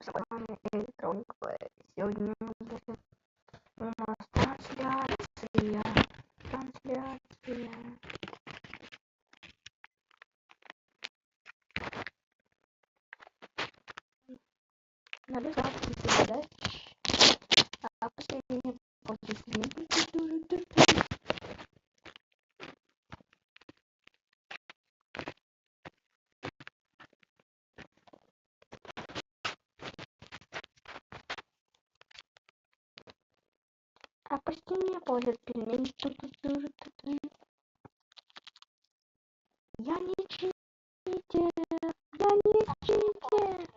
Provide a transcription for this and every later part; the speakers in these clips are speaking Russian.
С вами Электроник Плей. Сегодня будет у нас трансляция. Надо запустить передач. А последнее после а почти не будет пельмени. Я не читер. Я не читер.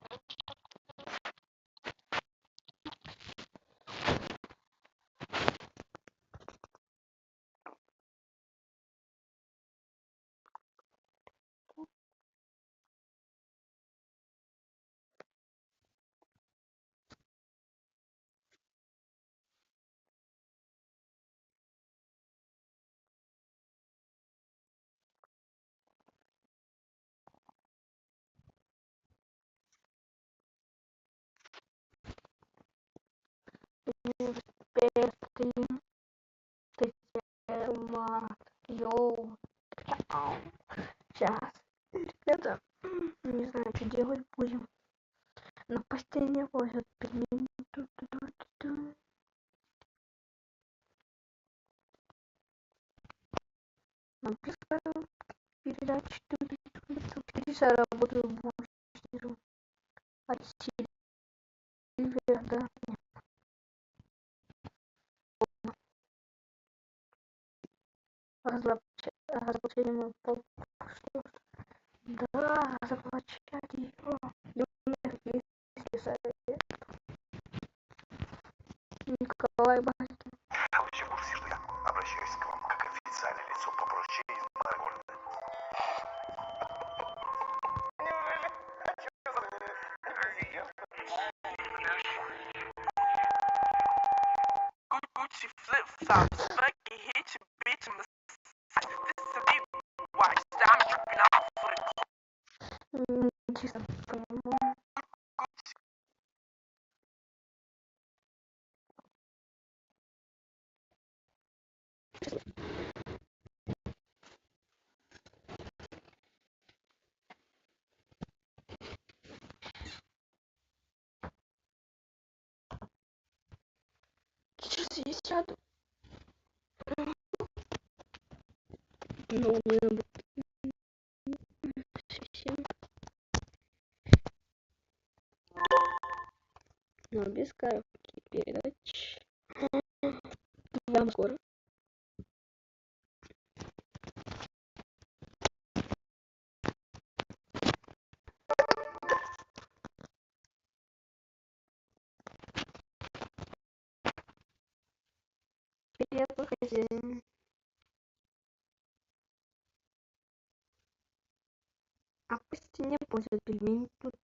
Перстрим. Йоу. Сейчас. Ребята, не знаю, что делать будем. Но последнее будет пельмени. Нам представил передачи. Я работаю бустером. От Сильвер, да. Разоблачение мой поп. Что? Да, разоблачать его. Если совет. Николай Баскин. Вы еще курсе, что я обращаюсь к вам как официальное лицо по поручению Маргольда. Gucci flip-flops, Becky hit your bitch in the side. This is a big watch, diamond dripping off for the Чисто понимаю. Сейчас я сяду. Ну, мы совсем. Но без коробки передач. Вам скоро. Привет, хозяин. А по стене пользуют пельмени. Тут.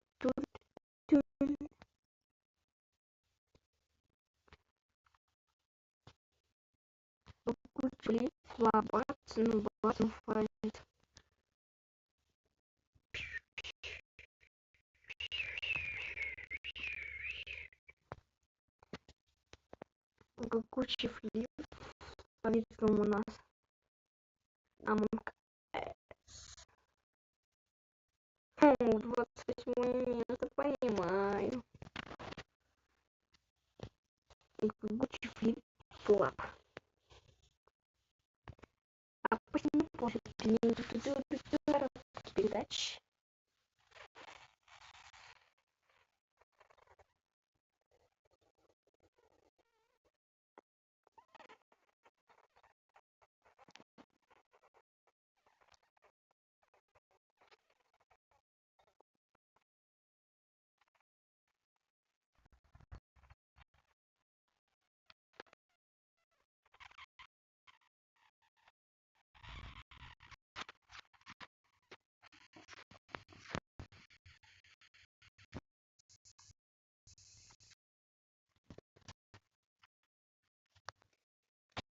Кучли, бацин, файт. Кучи флип. По-видимому у нас Among Us. 28 место, понимаю. Гуччи флип-флап. А почему после передач?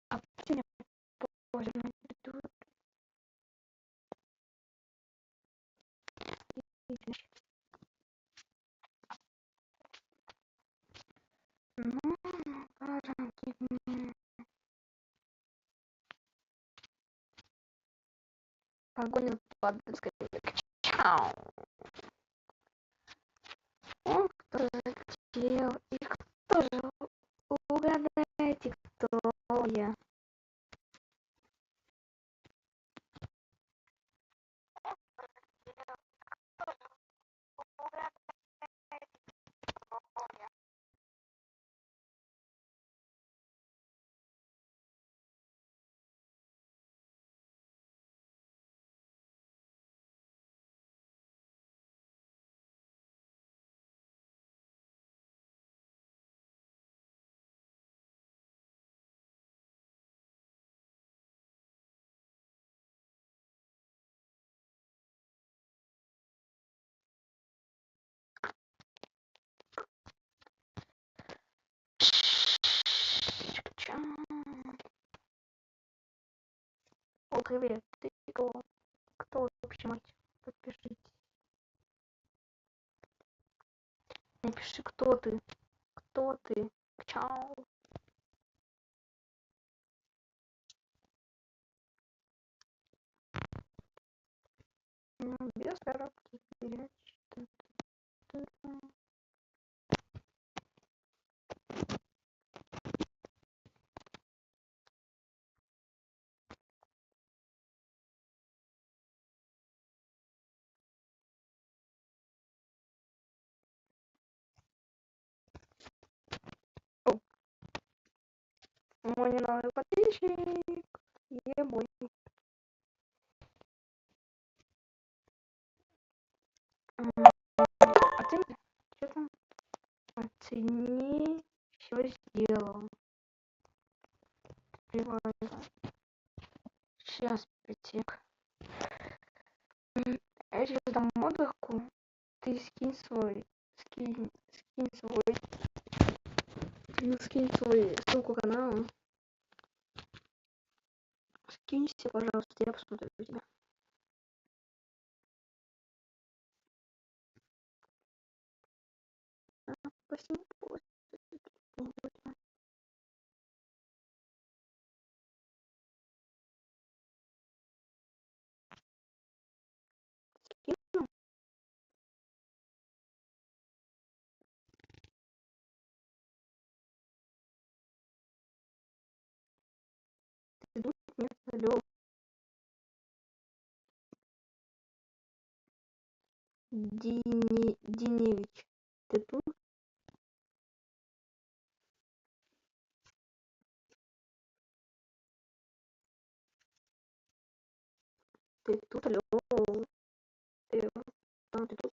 А почему позже Погоня по дискотеке. Чау. Он кто захотел. И кто же? Угадайте, кто я. О, привет, ты кто? Кто вообще мать? Подпишите. Напиши, кто ты. Кто ты? Чау. Без коробки передач. Мой новый подписчик. Ебой. Оцени. Что там? Оцени. Все сделал. Привалило. Сейчас притек. Я сейчас дам модерку. Ты скинь свой. Скинь свой. Скинь свой ссылку канала. Скиньте, пожалуйста, я посмотрю тебя. Спасибо. Ты тут нет, алло. Диневич, ты тут? Ты тут, алло. Ты тут?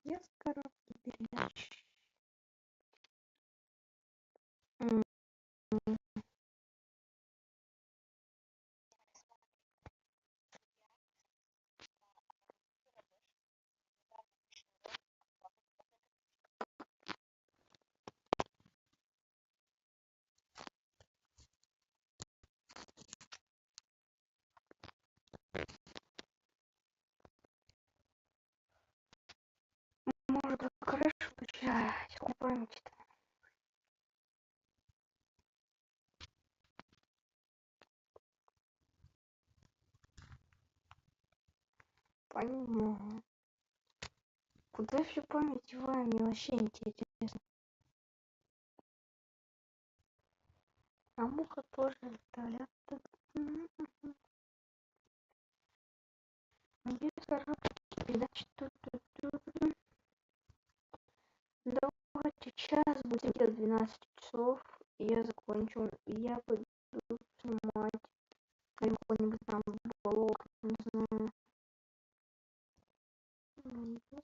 Без коробки передач. Может, хорошо начать. Купаемся. Понимаю. Куда всю память вам? Мне вообще интересно. А муха тоже летает. Без коробки передач. Давайте сейчас будет где-то 12 часов. И я закончу. Я пойду снимать какой-нибудь там блог, не знаю.